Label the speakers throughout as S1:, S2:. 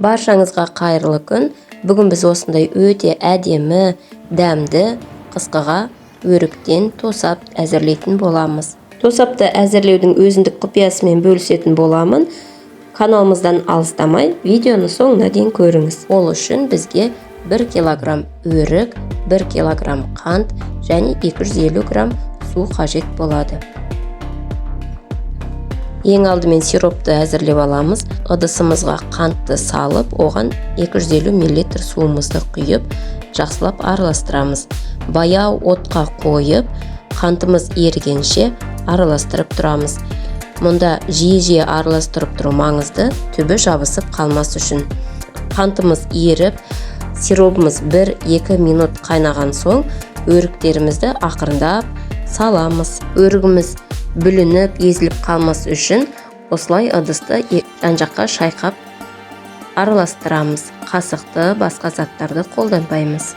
S1: Баршаңызға қайырлы күн. Бүгін біз осындай өте әдемі, дәмді қысқыға өріктен тосап әзірлейтін боламыз. Тосапты әзірлеудің өзіндік құпиясымен бөлісетін боламын. Каналымыздан алыстамай, видеоны соңына дейін көріңіз. Ол үшін бізге 1 килограмм өрік, 1 килограмм қант және 250 грамм су қажет болады. Ең алдымен сиропты әзірлеп аламыз. Ыдысымызға қантты салып, оған 250 мл суымызды құйып, жақсылап араластырамыз. Баяу отқа қойып, қантымыз ерігенше араластырып тұрамыз. Мұнда жиі араластырып тұру маңызды, түбі жабысып қалмас үшін. Қантымыз еріп, сиропымыз 1-2 минут қайнаған соң, өріктерімізді ақырындап саламыз. Өрігіміз бүлініп, езіліп қалмас үшін осылай ыдысты жан-жаққа шайқап араластырамыз. Қасықты, басқа заттарды қолданбаймыз.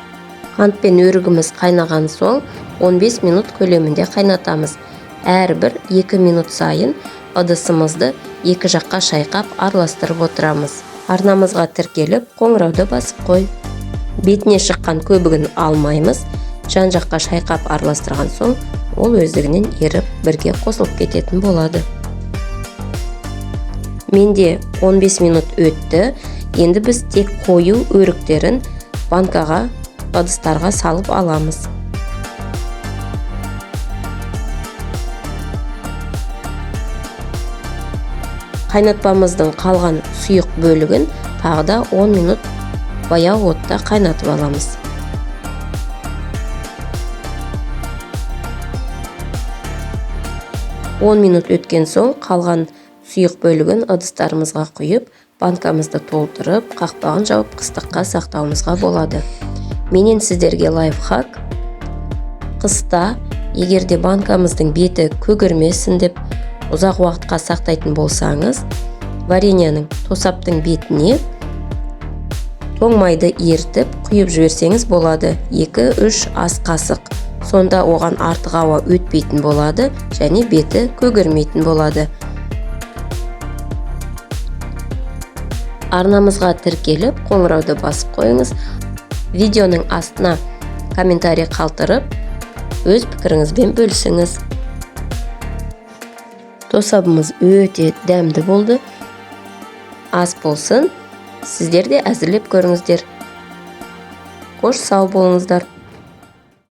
S1: Қант пен өрігіміз қайнаған соң 15 минут көлемінде қайнатамыз. Әрбір 2 минут сайын ыдысымызды екі жаққа шайқап араластырып отырамыз. Арнамызға тіркеліп, қоңырауды басып қой. Бетіне шыққан көбігін алмаймыз. Жан-жаққа шайқап араластырған соң, ол өздігінен еріп бірге қосылып кететін болады. Менде 15 минут өтті. Енді біз тек қою өріктерін банкаға, ыдыстарға салып аламыз. Қайнатпамыздың қалған сұйық бөлігін тағы да 10 минут баяу отта қайнатып аламыз. Он минут өткен соң қалған сұйық бөлігін ыдыстарымызға құйып, банкамызды толтырып, қақпағын жауып қыстыққа сақтауымызға болады. Менен сіздерге лайфхак. Қыста, егерде банкамыздың беті көгермесін деп ұзақ уақытқа сақтайтын болсаңыз, вареньяның тосаптың бетіне тоң майды ертіп құйып жіберсеңіз болады. 2-3 ас қасық. Сонда оған артық ауа өтпейтін болады және беті көгермейтін болады. Арнамызға тіркеліп, қоңырауды басып қойыңыз. Видеоның астына комментарий қалдырып, өз пікіріңізбен бөлісіңіз. Тосабымыз өте дәмді болды. Ас болсын, сіздер де әзірлеп көріңіздер. Қош сау болыңыздар.